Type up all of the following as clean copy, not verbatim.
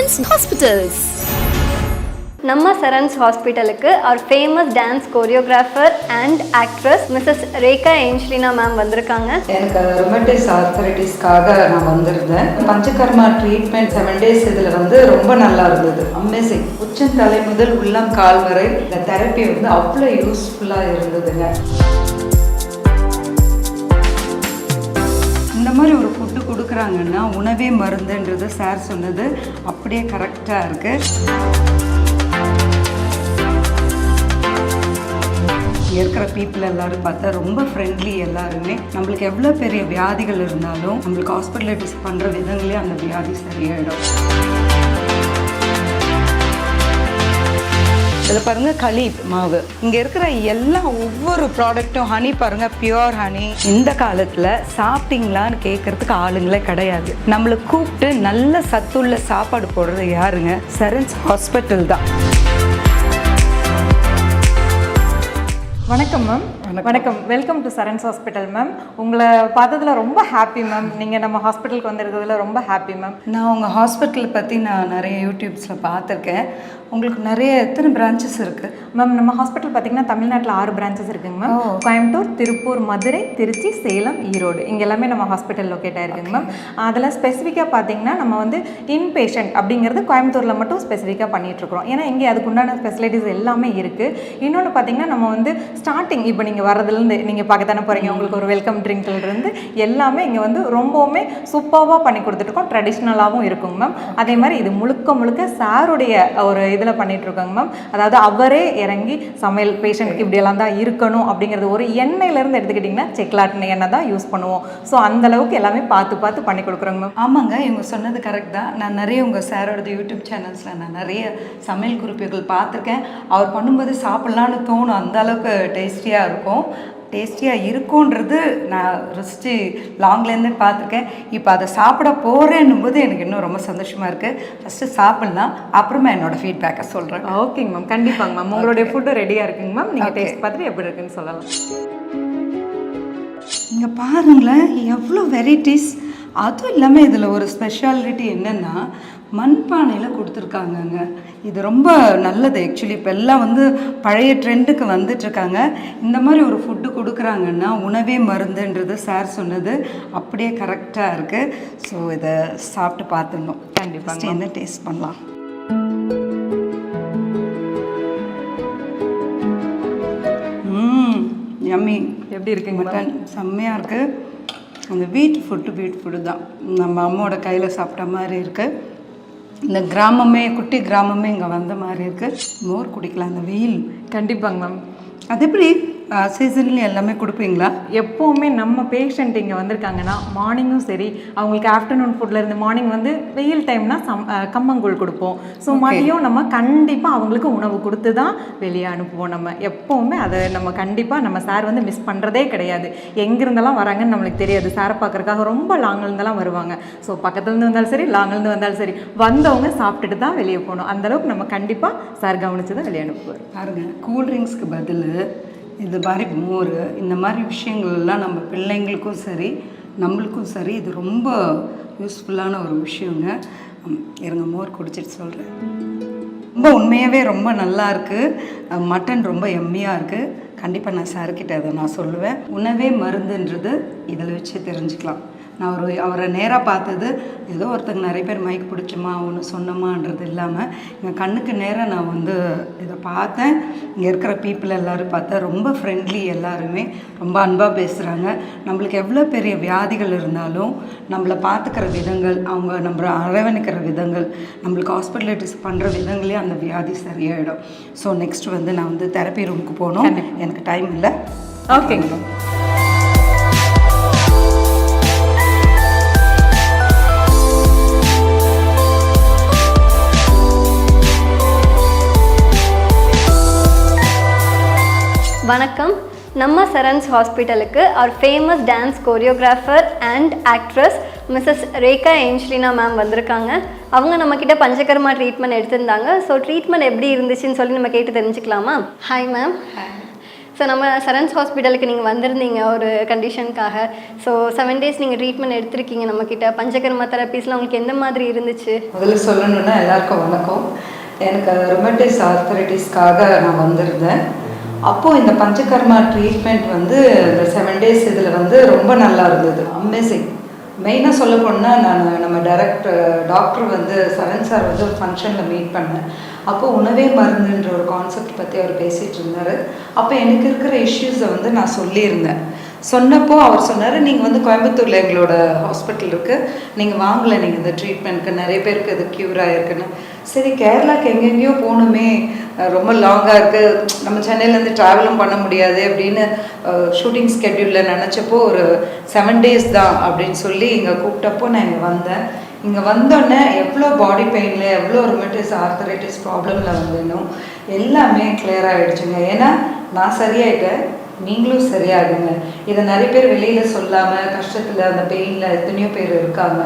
Saran's Hospitals. நம்ம சரண்ஸ் ஹாஸ்பிட்டலுக்கு our famous dance choreographer and actress Mrs. Rekha Angelina ma'am வந்திருக்காங்க. எனக்கு ருமேட்டிஸ் ஆர்த்தரைட்டிஸ்க்காக நான் வந்திருந்தேன். பஞ்சகர்மா ட்ரீட்மெண்ட் 7 days இதில் ரொம்ப நல்லா இருந்தது. அமேசிங். உச்சந்தலை முதல் உள்ளம் கால் வரை இந்த தெரப்பி அவ்வளோ யூஸ்ஃபுல்லாக இருந்ததுங்க. இந்த மாதிரி ஒரு ஃபுட்டு கொடுக்குறாங்கன்னா உணவே மருந்துன்றது சார் சொன்னது அப்படியே கரெக்டாக இருக்குது. இருக்கிற பீப்புள் எல்லாரும் பார்த்தா ரொம்ப ஃப்ரெண்ட்லி. எல்லாருமே நம்மளுக்கு எவ்வளோ பெரிய வியாதிகள் இருந்தாலும் நம்மளுக்கு ஹாஸ்பிட்டலைஸ் பண்ணுற விதங்களே அந்த வியாதி சரியாயிடும். இதில் பாருங்கள் களி மாவு, இங்கே இருக்கிற எல்லா ஒவ்வொரு ப்ராடக்ட்டும் ஹனி பாருங்கள், பியூர் ஹனி. இந்த காலத்தில் சாப்பிட்டீங்களான்னு கேட்குறதுக்கு ஆளுங்களே கிடையாது. நம்மளுக்கு கூப்பிட்டு நல்ல சத்துள்ள சாப்பாடு போடுறது யாருங்க? சரண்ஸ் ஹாஸ்பிட்டல் தான். வணக்கம் மேம். வணக்கம், welcome to Sarans hospital ma'am. உங்களை பார்த்ததில் ரொம்ப ஹாப்பி மேம். நீங்கள் நம்ம ஹாஸ்பிட்டலுக்கு வந்திருக்கிறதுல ரொம்ப ஹாப்பி மேம். நான் உங்கள் ஹாஸ்பிட்டலை பற்றி நான் நிறைய யூடியூப்ஸில் பார்த்துருக்கேன். உங்களுக்கு நிறைய எத்தனை பிரான்ச்சஸ் இருக்குது மேம்? நம்ம ஹாஸ்பிட்டல் பார்த்திங்கன்னா தமிழ்நாட்டில் 6 பிரான்ச்சஸ் இருக்குங்க மேம். கோயம்புத்தூர், திருப்பூர், மதுரை, திருச்சி, சேலம், ஈரோடு இங்கே எல்லாமே நம்ம ஹாஸ்பிட்டல் லொக்கேட் ஆகிருக்குங்க மேம். அதில் ஸ்பெசிஃபிக்காக பார்த்திங்கன்னா நம்ம இன்பேஷண்ட் அப்படிங்கிறது கோயம்புத்தூரில் மட்டும் ஸ்பெசிஃபிக்காக பண்ணிகிட்ருக்குறோம். ஏன்னா இங்கே அதுக்குண்டான ஃபெசிலிட்டிஸ் எல்லாமே இருக்குது. இன்னொன்று பார்த்திங்கன்னா நம்ம ஸ்டார்டிங் இப்போ நீங்கள் வரதுலேருந்து நீங்கள் பார்க்க தானே போகிறீங்க, உங்களுக்கு ஒரு வெல்கம் ட்ரிங்க்லேருந்து எல்லாமே இங்கே ரொம்பவுமே சூப்பராக பண்ணி கொடுத்துட்ருக்கோம். ட்ரெடிஷ்னலாகவும் இருக்குங்க மேம். அதே மாதிரி இது முழுக்க முழுக்க சாருடைய ஒரு இதில் பண்ணிகிட்ருக்கோங்க மேம். அதாவது அவரே இறங்கி சமையல் பேஷண்ட்டுக்கு இப்படியெல்லாம் தான் இருக்கணும் அப்படிங்கிறது ஒரு எண்ணெயிலேருந்து எடுத்துக்கிட்டிங்கன்னா செக்லாட்டின எண்ணெய் தான் யூஸ் பண்ணுவோம். ஸோ அந்தளவுக்கு எல்லாமே பார்த்து பண்ணி கொடுக்குறோங்க மேம். ஆமாங்க, இவங்க சொன்னது கரெக்ட் தான். நான் நிறைய உங்கள் சாரோட யூடியூப் சேனல்ஸில் நான் நிறைய சமையல் குறிப்புகள் பார்த்துருக்கேன். அவர் பண்ணும்போது சாப்பிட்லான்னு தோணும். அந்த அளவுக்கு டேஸ்டியாக இருக்கும்ன்றது நான் ருசித்து லாங்லேருந்து பார்த்துருக்கேன். இப்போ அதை சாப்பிட போகிறேன்னும் போது எனக்கு இன்னும் ரொம்ப சந்தோஷமாக இருக்குது. ஃபஸ்ட்டு சாப்பிட்லாம், அப்புறமா என்னோடய ஃபீட்பேக்கை சொல்கிறேன். ஓகேங்க மேம், கண்டிப்பாங்க மேம். உங்களுடைய ஃபுட்டு ரெடியாக இருக்குங்க மேம். நீங்கள் டேஸ்ட் பார்த்துட்டு எப்படி இருக்குன்னு சொல்லலாம். இங்கே பாருங்களேன் எவ்வளோ வெரைட்டிஸ். அதுவும் இல்லாமல் இதில் ஒரு ஸ்பெஷாலிட்டி என்னென்னா மண்பானையில் கொடுத்துருக்காங்கங்க. இது ரொம்ப நல்லது ஆக்சுவலி. இப்போ எல்லாம் பழைய ட்ரெண்டுக்கு வந்துட்டுருக்காங்க. இந்த மாதிரி ஒரு ஃபுட்டு கொடுக்குறாங்கன்னா உணவே மருந்துன்றது சார் சொன்னது அப்படியே கரெக்டாக இருக்குது. ஸோ இதை சாப்பிட்டு பார்த்துடணும். கண்டிப்பாக என்ன டேஸ்ட் பண்ணலாம். யம்மி. எப்படி இருக்குங்க? மட்டன் செம்மையாக இருக்குது. அந்த வீட்டு ஃபுட்டு தான். நம்ம அம்மாவோட கையில் சாப்பிட்ட மாதிரி இருக்குது. இந்த கிராமமே, குட்டி கிராமமே இங்கே வந்த மாதிரி இருக்குது. மோர் குடிக்கலாம் இந்த வெயில். கண்டிப்பாங்க மேம். அது எப்படி சீசன்லேயும் எல்லாமே கொடுப்பீங்களா? எப்போவுமே நம்ம பேஷண்ட் இங்கே வந்திருக்காங்கன்னா மார்னிங்கும் சரி, அவங்களுக்கு ஆஃப்டர்நூன் ஃபுட்லேருந்து மார்னிங் வெயில் டைம்னா கம்மங்கூழ் கொடுப்போம். ஸோ மதியம் நம்ம கண்டிப்பாக அவங்களுக்கு உணவு கொடுத்து தான் வெளியே அனுப்புவோம். நம்ம எப்போவுமே அதை நம்ம கண்டிப்பாக நம்ம சார் மிஸ் பண்ணுறதே கிடையாது. எங்கேருந்தெல்லாம் வராங்கன்னு நம்மளுக்கு தெரியாது. சாரை பார்க்குறதுக்காக ரொம்ப லாங்கிலேருந்தெல்லாம் வருவாங்க. ஸோ பக்கத்துலேருந்து வந்தாலும் சரி, லாங்கிலேருந்து வந்தாலும் சரி, வந்தவங்க சாப்பிட்டுட்டு தான் வெளியே போகணும். அந்தளவுக்கு நம்ம கண்டிப்பாக சார் கவனித்து தான் வெளியே அனுப்புவார். பாருங்கள், கூல்ட்ரிங்க்ஸ்க்கு பதில் இது மாதிரி மோர், இந்த மாதிரி விஷயங்கள்லாம் நம்ம பிள்ளைங்களுக்கும் சரி நம்மளுக்கும் சரி இது ரொம்ப யூஸ்ஃபுல்லான ஒரு விஷயங்க. இருங்க மோர் குடிச்சிட்டு சொல்கிறேன். ரொம்ப உண்மையாகவே ரொம்ப நல்லா இருக்குது. மட்டன் ரொம்ப எம்மியாக இருக்குது. கண்டிப்பாக நான் சார்கிட்ட அதை நான் சொல்லுவேன். உணவே மருந்துன்றது இதில் வச்சு தெரிஞ்சுக்கலாம். நான் அவரை நேராக பார்த்தது ஏதோ ஒருத்தங்க நிறைய பேர் மைக் பிடிச்சோமா ஒன்று சொன்னோமான்றது இல்லாமல் எங்கள் கண்ணுக்கு நேராக நான் இதை பார்த்தேன். இங்கே இருக்கிற பீப்புள் எல்லோரும் பார்த்தா ரொம்ப ஃப்ரெண்ட்லி. எல்லாருமே ரொம்ப அன்பாக பேசுகிறாங்க. நம்மளுக்கு எவ்வளோ பெரிய வியாதிகள் இருந்தாலும் நம்மளை பார்த்துக்கிற விதங்கள், அவங்க நம்ம அரவணைக்கிற விதங்கள், நம்மளுக்கு ஹாஸ்பிட்டலைஸ் பண்ணுற விதங்களே அந்த வியாதி சரியாயிடும். ஸோ நெக்ஸ்ட் நான் தெரப்பி ரூமுக்கு போகணும். எனக்கு டைம் இல்லை. ஓகேங்க. வணக்கம். நம்ம சரண்ஸ் ஹாஸ்பிட்டலுக்கு our famous dance choreographer and actress Mrs. Rekha Angelina ma'am வந்திருக்காங்க. அவங்க நம்மக்கிட்ட பஞ்சகர்மா ட்ரீட்மெண்ட் எடுத்திருந்தாங்க. ஸோ ட்ரீட்மெண்ட் எப்படி இருந்துச்சுன்னு சொல்லி நம்ம கேட்டு தெரிஞ்சுக்கலாமா? Hi ma'am. ஸோ நம்ம சரண்ஸ் ஹாஸ்பிட்டலுக்கு நீங்கள் வந்திருந்தீங்க ஒரு கண்டிஷனுக்காக. ஸோ 7 days நீங்கள் ட்ரீட்மெண்ட் எடுத்திருக்கீங்க நம்மக்கிட்ட. பஞ்சகர்மா தெரப்பீஸ்லாம் உங்களுக்கு எந்த மாதிரி இருந்துச்சு? முதல்ல சொல்லணுன்னா எல்லாருக்கும் வணக்கம். எனக்கு ரொமேட்டிஸ் ஆர்த்தரைட்டிஸ்க்காக நான் வந்திருந்தேன். அப்போது இந்த பஞ்சகர்மா ட்ரீட்மெண்ட் வந்து இந்த 7 days இதில் வந்து ரொம்ப நல்லா இருந்தது. அமேசிங். மெயினாக சொல்ல போனால் நம்ம டாக்டர் வந்து சரண் சார் வந்து ஒரு ஃபங்க்ஷனில் மீட் பண்ணேன். அப்போது உணவே மருந்துன்ற ஒரு கான்செப்ட் பற்றி அவர் பேசிகிட்டு இருந்தார். அப்போ எனக்கு இருக்கிற இஷ்யூஸை வந்து நான் சொல்லியிருந்தேன். சொன்னப்போ அவர் சொன்னார், நீங்கள் வந்து கோயம்புத்தூரில் எங்களோட ஹாஸ்பிட்டல் இருக்குது, நீங்கள் வாங்கலை, நீங்கள் இந்த ட்ரீட்மெண்ட்க்கு நிறைய பேருக்கு இது க்யூர் ஆகிருக்குன்னு. சரி, கேரளாவுக்கு எங்கெங்கேயோ போகணுமே, ரொம்ப லாங்காக இருக்குது, நம்ம சென்னையிலேருந்து ட்ராவலும் பண்ண முடியாது அப்படின்னு ஷூட்டிங் ஸ்கெட்யூலில் நினச்சப்போ ஒரு 7 days தான் அப்படின்னு சொல்லி இங்கே கூப்பிட்டப்போ நான் இங்கே வந்தேன். இங்கே வந்தோடனே எவ்வளோ பாடி பெயினில் எவ்வளோ ரொமேட்டிஸ் ஆர்த்தரைட்டிஸ் ப்ராப்ளமில் வந்தேனோ எல்லாமே கிளியர் ஆகிடுச்சுங்க. ஏன்னா நான் சரியாயிட்டேன், நீங்களும் சரியாகுங்க. இதை நிறைய பேர் வெளியில் சொல்லாமல் கஷ்டத்தில் அந்த பெயினில் எத்தனையோ பேர் இருக்காங்க.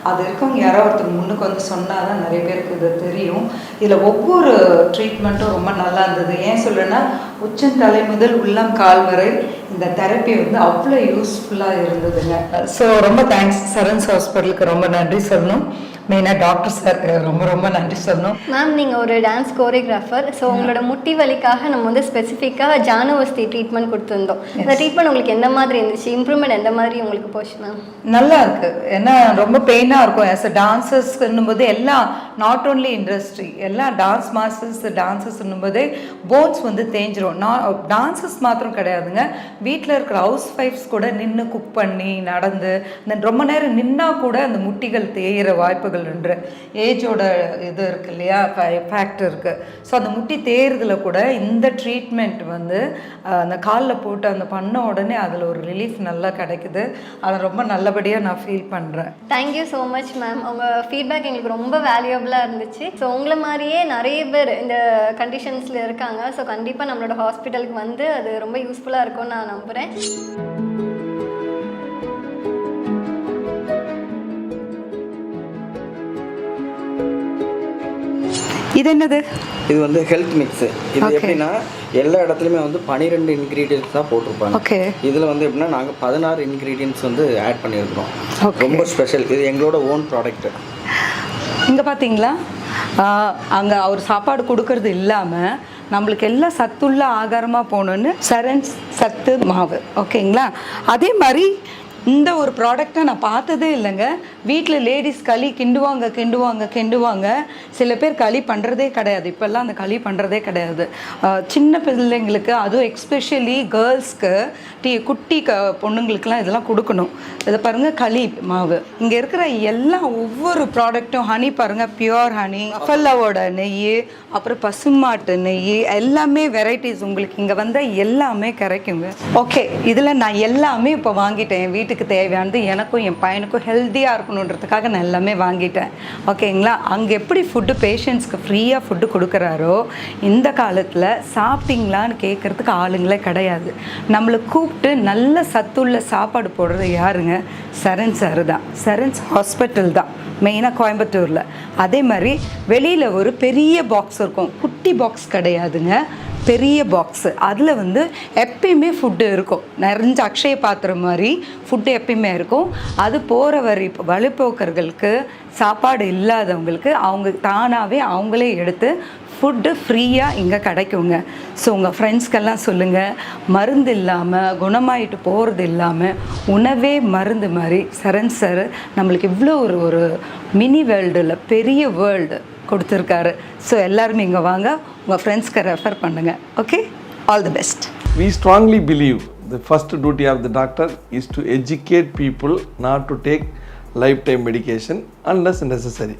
அது இருக்கவங்க யாரோ ஒருத்தர் முன்னுக்கு வந்து சொன்னால் தான் நிறைய பேருக்கு இது தெரியும். இதில் ஒவ்வொரு ட்ரீட்மெண்ட்டும் ரொம்ப நல்லா இருந்தது. ஏன் சொல்கிறேன்னா, உச்சந்தலை முதல் உள்ளம் கால் வரை இந்த தெரப்பி வந்து அவ்வளோ யூஸ்ஃபுல்லாக இருந்ததுங்க. ஸோ ரொம்ப தேங்க்ஸ் சரண்ஸ் ஹாஸ்பிட்டலுக்கு ரொம்ப நன்றி சொல்லணும். மெயினாக டாக்டர் சார் ரொம்ப ரொம்ப நன்றி சொல்லணும். மேம், நீங்கள் ஒரு டான்ஸ் கோரியோகிராஃபர். ஸோ உங்களோட முட்டி வலிக்காக நம்ம வந்து ஸ்பெசிஃபிக்காக ஜானுவஸ்தி ட்ரீட்மெண்ட் கொடுத்துருந்தோம். இந்த ட்ரீட்மெண்ட் உங்களுக்கு எந்த மாதிரி இருந்துச்சு? இம்ப்ரூவ்மெண்ட் எந்த மாதிரி உங்களுக்கு போச்சு மேம்? நல்லா இருக்குது. ஏன்னா ரொம்ப பெயினாக இருக்கும். ஆஸ் அ டான்சர்ஸ்ன்னும் போது எல்லாம் நாட் ஓன்லி இண்டஸ்ட்ரி, எல்லாம் டான்ஸ் மாஸ்டர்ஸ் டான்சர்ஸ்ன்னும் போதே போன்ஸ் வந்து தேஞ்சிரும். டான்சர்ஸ் மாத்திரம் கிடையாதுங்க, வீட்டில் இருக்கிற ஹவுஸ் ஒய்ஃப்ஸ் கூட நின்று குக் பண்ணி நடந்து ரொம்ப நேரம் நின்னா கூட அந்த முட்டிகள் தேயிற வாய்ப்புகள் என்ற ஏஜோட இது இருக்கு இல்லையா, ஃபேக்டர் இருக்குது. ஸோ அந்த முட்டி தேய்றதுல கூட இந்த ட்ரீட்மெண்ட் வந்து அந்த காலில் போட்டு அந்த பண்ண உடனே அதில் ஒரு ரிலீஃப் நல்லா கிடைக்குது. அதை ரொம்ப நல்லபடியாக நான் ஃபீல் பண்ணுறேன். Thank you so much ma'am. உங்கள் ஃபீட்பேக் எங்களுக்கு ரொம்ப வேல்யூபிளாக இருந்துச்சு. ஸோ உங்களை மாதிரியே நிறைய பேர் இந்த கண்டிஷன்ஸில் இருக்காங்க. ஸோ கண்டிப்பாக நம்மளோட ஹாஸ்பிட்டலுக்கு வந்து அது ரொம்ப யூஸ்ஃபுல்லாக இருக்கும்னு நான் நம்புகிறேன். இது என்னது? இது வந்து ஹெல்த் மிக்ஸு. இது எப்படின்னா எல்லா இடத்துலையுமே வந்து 12 இன்க்ரீடியன்ஸ் தான் போட்டிருப்பாங்க. ஓகே. இதில் வந்து எப்படின்னா நாங்கள் 16 இன்க்ரீடியன்ஸ் வந்து ஆட் பண்ணியிருக்கிறோம். ரொம்ப ஸ்பெஷல். இது எங்களோட ஓன் ப்ராடக்ட்டு. இங்கே பார்த்தீங்களா, அங்கே அவர் சாப்பாடு கொடுக்கறது இல்லாமல் நம்மளுக்கு எல்லாம் சத்துள்ள ஆகாரமாக போகணுன்னு சரண்ஸ் சத்து மாவு. ஓகேங்களா? அதே மாதிரி இந்த ஒரு ப்ராடக்டை நான் பார்த்ததே இல்லைங்க. வீட்டில் லேடிஸ் களி கிண்டுவாங்க. சில பேர் களி பண்ணுறதே கிடையாது. இப்போல்லாம் அந்த களி பண்ணுறதே கிடையாது. சின்ன பிள்ளைங்களுக்கு, அதுவும் எக்ஸ்பெஷலி கேர்ள்ஸ்க்கு, குட்டி பொண்ணுங்களுக்கெல்லாம் இதெல்லாம் கொடுக்கணும். இதை பாருங்கள், களி மாவு. இங்கே இருக்கிற ஒவ்வொரு ப்ராடக்ட்டும் ஹனி பாருங்கள், பியூர் ஹனி, பஃபல்லாவோட நெய், அப்புறம் பசுமாட்டு நெய், எல்லாமே வெரைட்டிஸ் உங்களுக்கு இங்கே வந்தால் எல்லாமே கிடைக்குங்க. ஓகே, இதில் நான் எல்லாமே இப்போ வாங்கிட்டேன். என் வீட்டுக்கு தேவையானது எனக்கும் என் பையனுக்கும் ஹெல்த்தியாக இருக்கணுன்றதுக்காக நான் எல்லாமே வாங்கிட்டேன். ஓகேங்களா? அங்கே எப்படி ஃபுட்டு பேஷண்ட்ஸ்க்கு ஃப்ரீயாக ஃபுட்டு கொடுக்குறாரோ, இந்த காலத்தில் சாப்பிட்டீங்களான்னு கேட்குறதுக்கு ஆளுங்களே கிடையாது. நம்மளுக்கு கூப்பிட்டு நல்ல சத்துள்ள சாப்பாடு போடுறது யாருங்க? சரண் சார் தான். சரண்ஸ் ஹாஸ்பிட்டல் தான், மெயினாக கோயம்புத்தூரில். அதே மாதிரி வெளியில் ஒரு பெரிய பாக்ஸ் இருக்கும், குட்டி பாக்ஸ் கிடையாதுங்க, பெரிய பாக்ஸு. அதில் வந்து எப்பயுமே ஃபுட்டு இருக்கும், நிறைஞ்ச அக்ஷய பாத்திரம் மாதிரி ஃபுட்டு எப்பயுமே இருக்கும். அது போகிற வழிபோக்கர்களுக்கு, சாப்பாடு இல்லாதவங்களுக்கு அவங்க தானாகவே அவங்களே எடுத்து ஃபுட்டு ஃப்ரீயாக இங்கே கிடைக்குங்க. ஸோ உங்கள் ஃப்ரெண்ட்ஸ்க்கெல்லாம் சொல்லுங்கள், மருந்து இல்லாமல் குணமாயிட்டு போகிறது இல்லாமல் உணவே மருந்து மாதிரி சரண் சார் நம்மளுக்கு இவ்வளோ ஒரு மினி வேர்ல்டில் பெரிய வேர்ல்டு கொடுத்துருக்காரு. ஸோ எல்லாருமே இங்கே வாங்க, உங்கள் ஃப்ரெண்ட்ஸ்க்கு ரெஃபர் பண்ணுங்கள். Okay, all the best. We strongly believe the first duty of the doctor is to educate people not to take lifetime medication unless necessary.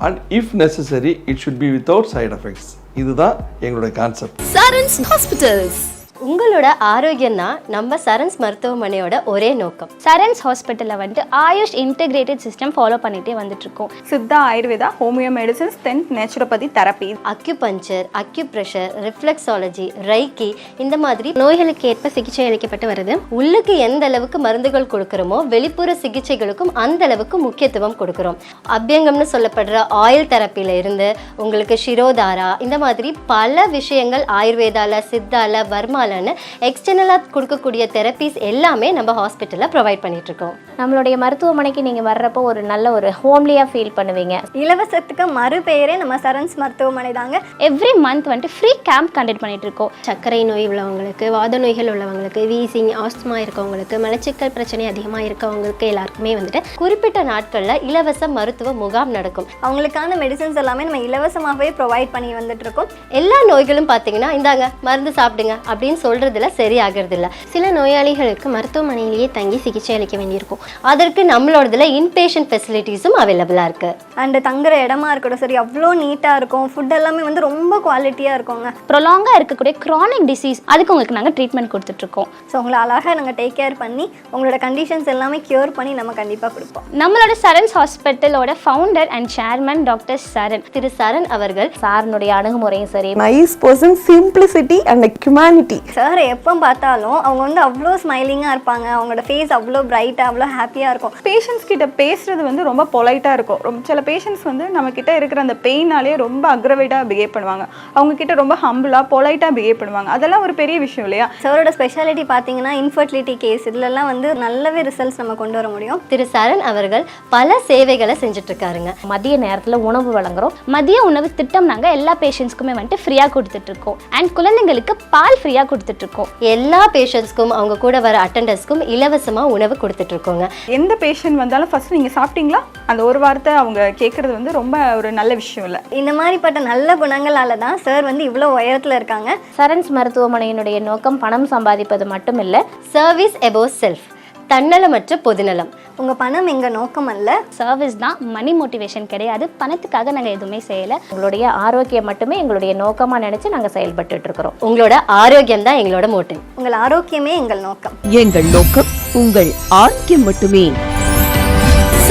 And if necessary, it should be without side effects. இதுதான் எங்களோட concept. Sarans hospitals. உங்களோட ஆரோக்கியம் தான் நம்ம சரண்ஸ் மருத்துவமனையோட ஒரே நோக்கம். சரண்ஸ் ஹாஸ்பிட்டலில் வந்துட்டு ஆயுஷ் இன்டெகிரேட்டட் சிஸ்டம் ஃபாலோ பண்ணிகிட்டே வந்துட்டுருக்கோம். Siddha, Ayurveda, homeo medicines, then naturopathy therapy, acupuncture, acupressure, reflexology, reiki, இந்த மாதிரி நோய்களுக்கு ஏற்ப சிகிச்சை அளிக்கப்பட்டு வருது. உள்ளுக்கு எந்த அளவுக்கு மருந்துகள் கொடுக்குறோமோ வெளிப்புற சிகிச்சைகளுக்கும் அந்த அளவுக்கு முக்கியத்துவம் கொடுக்குறோம். அபியங்கம்னு சொல்லப்படுற ஆயில் தெரப்பியில் இருந்து உங்களுக்கு ஷிரோதாரா, இந்த மாதிரி பல விஷயங்கள் ஆயுர்வேதால, சித்தால, வர்மா பரவாயில்லன்னு எக்ஸ்டர்னலாக கொடுக்கக்கூடிய தெரப்பீஸ் எல்லாமே நம்ம ஹாஸ்பிட்டலில் ப்ரொவைட் பண்ணிகிட்ருக்கோம். நம்மளுடைய மருத்துவமனைக்கு நீங்கள் வர்றப்போ ஒரு நல்ல ஒரு ஹோம்லியாக ஃபீல் பண்ணுவீங்க. இலவசத்துக்கு மறுபெயரே நம்ம சரண்ஸ் மருத்துவமனை தாங்க. எவ்ரி மந்த் வந்துட்டு ஃப்ரீ கேம்ப் கண்டக்ட் பண்ணிட்டு இருக்கோம். சர்க்கரை நோய் உள்ளவங்களுக்கு, வாத நோய்கள் உள்ளவங்களுக்கு, வீசிங், ஆஸ்துமா இருக்கவங்களுக்கு, மலச்சிக்கல் பிரச்சனை அதிகமாக இருக்கவங்களுக்கு எல்லாருக்குமே வந்துட்டு குறிப்பிட்ட நாட்களில் இலவச மருத்துவ முகாம் நடக்கும். அவங்களுக்கான மெடிசன்ஸ் எல்லாமே நம்ம இலவசமாகவே ப்ரொவைட் பண்ணி வந்துட்டு இருக்கோம். எல்லா நோய்களும் பார்த்தீங்கன்னா இந்தாங்க மருந்து சாப்பிடுங்க அப்படின்னு சொல்றதுல சரியாகிறது இல்லை. சில நோயாளிகளுக்கு மருத்துவமனையிலேயே தங்கி சிகிச்சை அளிக்க வேண்டியிருக்கும். அதற்கு நம்மளோடதுல இன்பேஷண்ட் ஃபெசிலிட்டிஸும் அவைலபிளாக இருக்கு. அண்ட் தங்குற இடமா இருக்கட்டும் சரி, அவ்வளோ நீட்டாக இருக்கும். ஃபுட் எல்லாமே வந்து ரொம்ப குவாலிட்டியாக இருக்குங்க. ப்ரொலாங்காக இருக்கக்கூடிய க்ரானிக் டிசீஸ் அதுக்கு உங்களுக்கு நாங்கள் ட்ரீட்மெண்ட் கொடுத்துட்ருக்கோம். ஸோ உங்களை அழகாக நாங்கள் டேக் கேர் பண்ணி உங்களோட கண்டிஷன்ஸ் எல்லாமே க்யூர் பண்ணி நம்ம கண்டிப்பாக கொடுப்போம். நம்மளோட Sarans ஹாஸ்பிட்டலோட founder and chairman doctor சரண். திரு சரண் அவர்கள் சாரனுடைய அணுகுமுறையும் சரி, nice person, simplicity and humanity. Sir எப்போ பார்த்தாலும் அவங்க வந்து அவ்வளோ ஸ்மைலிங்காக இருப்பாங்க. அவங்களோட ஃபேஸ் அவ்வளோ பிரைட்டாக அவ்வளோ ஹாப்பியாக இருக்கும். பேஷண்ட்ஸ் கிட்ட பேசுறது வந்து ரொம்ப பொலைட்டாக இருக்கும். சில பேஷண்ட்ஸ் வந்து நம்ம கிட்ட இருக்கிற அந்த பெயினாலே ரொம்ப அக்ரவேட்டாக பிஹேவ் பண்ணுவாங்க. அவங்க கிட்ட ரொம்ப ஹம்பிளாக பொலைட்டாக பிஹேவ் பண்ணுவாங்க. அதெல்லாம் ஒரு பெரிய விஷயம் இல்லையா? சாரோட ஸ்பெஷாலிட்டி பார்த்தீங்கன்னா இன்ஃபர்டிலிட்டி கேஸ், இதுலலாம் வந்து நல்லாவே ரிசல்ட்ஸ் நம்ம கொண்டு வர முடியும். திரு சரண் அவர்கள் பல சேவைகளை செஞ்சுட்டு இருக்காருங்க. மதிய நேரத்தில் உணவு வழங்குறோம். மதிய உணவு திட்டம் நாங்கள் எல்லா பேஷண்ட்ஸ்க்குமே வந்துட்டு ஃப்ரீயாக கொடுத்துட்ருக்கோம். அண்ட் குழந்தைங்களுக்கு பால் ஃப்ரீயாக கொடுத்துட்ருக்கோம். எல்லா பேஷண்ட்ஸ்க்கும் அவங்க கூட வர அட்டண்டர்ஸ்க்கும் இலவசமாக உணவு கொடுத்துட்ருக்கோங்க. எந்த பேஷண்ட் வந்தாலும் ஃபர்ஸ்ட் நீங்கள் சாப்பிட்டீங்களா அந்த ஒரு வார்த்தை அவங்க கேட்குறது வந்து ரொம்ப ஒரு நல்ல விஷயம் இல்லை. இந்த மாதிரிப்பட்ட நல்ல குணங்களால தான் சார் வந்து இவ்வளோ உயரத்தில் இருக்காங்க. சரண்ஸ் மருத்துவமனையினுடைய நோக்கம் பணம் சம்பாதிப்பது மட்டும் இல்லை, சர்வீஸ் எபோவ் செல்ஃப், தன்னலமற்ற பொதுநலம். உங்கள் பணம் எங்கள் நோக்கம் அல்ல, சர்வீஸ் தான். மணி மோட்டிவேஷன் கிடையாது. பணத்துக்காக நாங்கள் எதுவுமே செய்யலை. உங்களுடைய ஆரோக்கியம் மட்டுமே எங்களுடைய நோக்கமாக நினச்சி நாங்கள் செயல்பட்டு இருக்கிறோம். உங்களோட ஆரோக்கியம் தான் எங்களோட மோட்டிவ். உங்கள் ஆரோக்கியமே எங்கள் நோக்கம். எங்கள் நோக்கம் உங்கள் ஆரோக்கியம் மட்டுமே.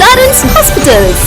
சரண்ஸ் ஹாஸ்பிட்டல்ஸ்.